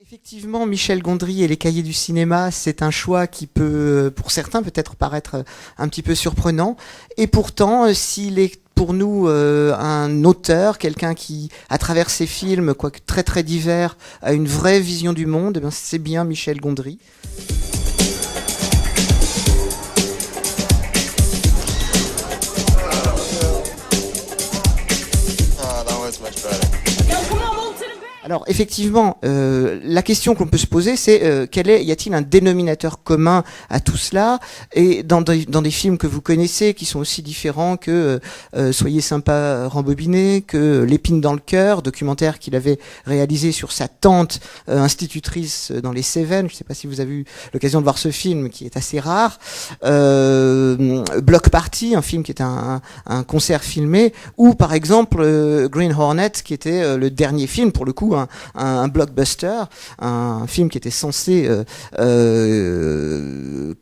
Effectivement, Michel Gondry et les Cahiers du cinéma, c'est un choix qui peut, pour certains, peut-être paraître un petit peu surprenant. Et pourtant, s'il est pour nous un auteur, quelqu'un qui, à travers ses films, quoique très très divers, a une vraie vision du monde, eh bien, c'est bien Michel Gondry. Alors effectivement, la question qu'on peut se poser, c'est y a-t-il un dénominateur commun à tout cela? Et dans des films que vous connaissez, qui sont aussi différents que Soyez sympa, rembobiner, que L'épine dans le cœur, documentaire qu'il avait réalisé sur sa tante institutrice dans les Cévennes. Je ne sais pas si vous avez eu l'occasion de voir ce film, qui est assez rare. Block Party, un film qui est un concert filmé, ou par exemple Green Hornet, qui était le dernier film, pour le coup, un blockbuster, un film qui était censé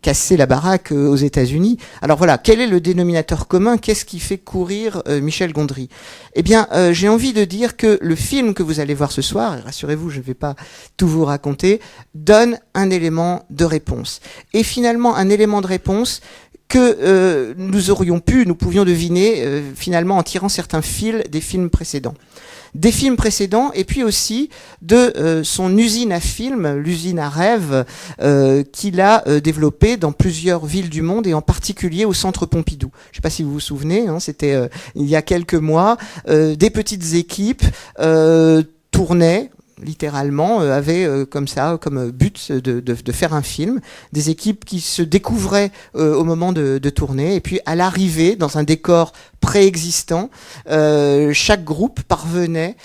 casser la baraque aux États-Unis. Alors voilà, quel est le dénominateur commun? Qu'est-ce qui fait courir Michel Gondry? Eh bien, j'ai envie de dire que le film que vous allez voir ce soir, et rassurez-vous, je ne vais pas tout vous raconter, donne un élément de réponse. Et finalement, un élément de réponse que nous pouvions deviner finalement en tirant certains fils des films précédents. Des films précédents, et puis aussi de son usine à films, l'usine à rêves, qu'il a développée dans plusieurs villes du monde, et en particulier au Centre Pompidou. Je ne sais pas si vous vous souvenez, c'était il y a quelques mois, des petites équipes tournaient, littéralement, avait comme but de faire un film, des équipes qui se découvraient au moment de tourner, et puis à l'arrivée, dans un décor préexistant, chaque groupe parvenait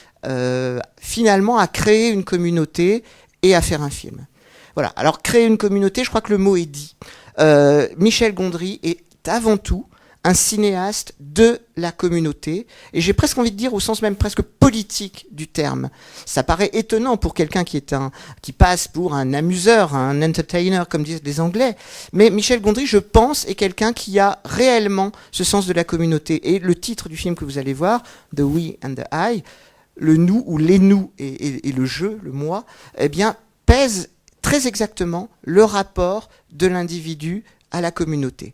finalement à créer une communauté et à faire un film. Voilà, alors créer une communauté, je crois que le mot est dit. Michel Gondry est avant tout un cinéaste de la communauté, et j'ai presque envie de dire au sens même presque politique du terme. Ça paraît étonnant pour quelqu'un qui passe pour un amuseur, un entertainer, comme disent les Anglais, mais Michel Gondry, je pense, est quelqu'un qui a réellement ce sens de la communauté. Et le titre du film que vous allez voir, The We and the I, le nous ou les nous et le je, le moi, eh bien, pèse très exactement le rapport de l'individu à la communauté.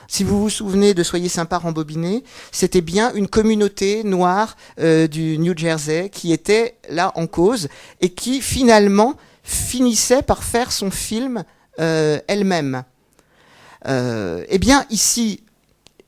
Si vous vous souvenez de Soyez sympa, rembobiner, c'était bien une communauté noire du New Jersey qui était là en cause et qui finalement finissait par faire son film elle-même. Eh bien ici,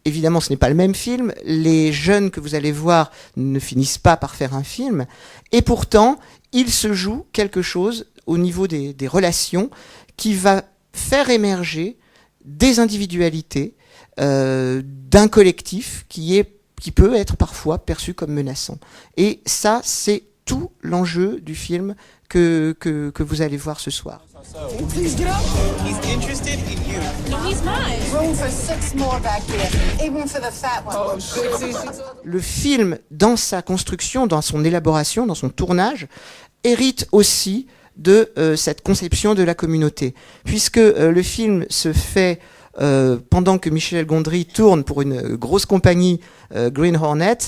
évidemment ce n'est pas le même film, les jeunes que vous allez voir ne finissent pas par faire un film, et pourtant il se joue quelque chose au niveau des relations qui va faire émerger des individualités, d'un collectif qui peut être parfois perçu comme menaçant. Et ça, c'est tout l'enjeu du film que vous allez voir ce soir. Le film, dans sa construction, dans son élaboration, dans son tournage, hérite aussi de cette conception de la communauté, puisque le film se fait pendant que Michel Gondry tourne pour une grosse compagnie, Green Hornet.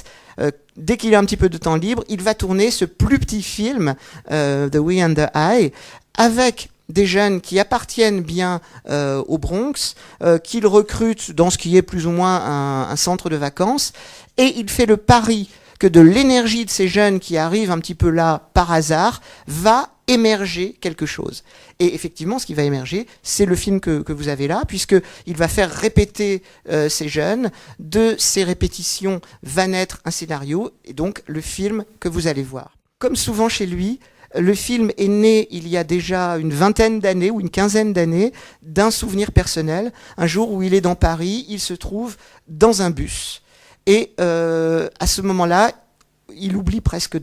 Dès qu'il a un petit peu de temps libre, il va tourner ce plus petit film, The We and the I, avec des jeunes qui appartiennent bien au Bronx, qu'il recrute dans ce qui est plus ou moins un centre de vacances, et il fait le pari que de l'énergie de ces jeunes qui arrivent un petit peu là par hasard va émerger quelque chose. Et effectivement, ce qui va émerger, c'est le film que vous avez là, puisqu'il va faire répéter ces jeunes. De ces répétitions va naître un scénario, et donc le film que vous allez voir. Comme souvent chez lui, le film est né il y a déjà une vingtaine d'années ou une quinzaine d'années d'un souvenir personnel. Un jour où il est dans Paris, il se trouve dans un bus. Et à ce moment-là, il oublie presque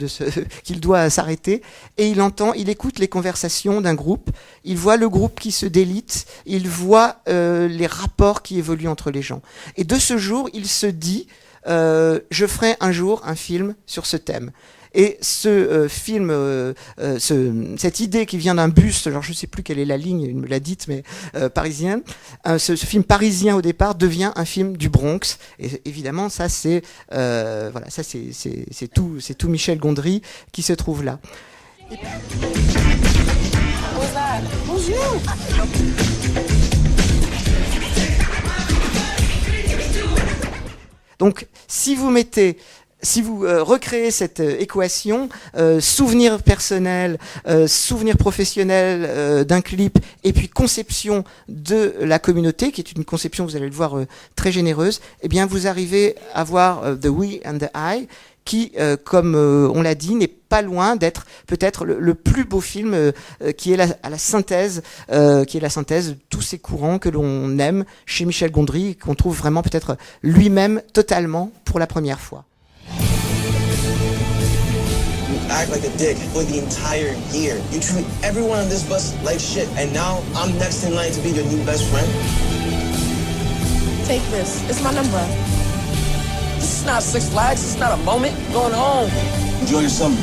qu'il doit s'arrêter, et il écoute les conversations d'un groupe, il voit le groupe qui se délite, il voit les rapports qui évoluent entre les gens. Et de ce jour, il se dit je ferai un jour un film sur ce thème. Et ce film, cette idée qui vient d'un bus, alors je ne sais plus quelle est la ligne, il me l'a dite, mais parisien, ce film parisien au départ devient un film du Bronx. Et évidemment, ça c'est tout Michel Gondry qui se trouve là. Et puis... Donc, si vous recréez cette équation, souvenir personnel, souvenir professionnel d'un clip, et puis conception de la communauté, qui est une conception, vous allez le voir, très généreuse, eh bien, vous arrivez à voir The We and the I, qui, comme on l'a dit, n'est pas loin d'être peut-être le plus beau film qui est la synthèse de tous ces courants que l'on aime chez Michel Gondry, qu'on trouve vraiment peut-être lui-même totalement pour la première fois. You act like a dick for the entire year. You treat everyone on this bus like shit, and now I'm next in line to be your new best friend. Take this. It's my number. This is not Six Flags. It's not a moment. I'm going home. Enjoy your summer.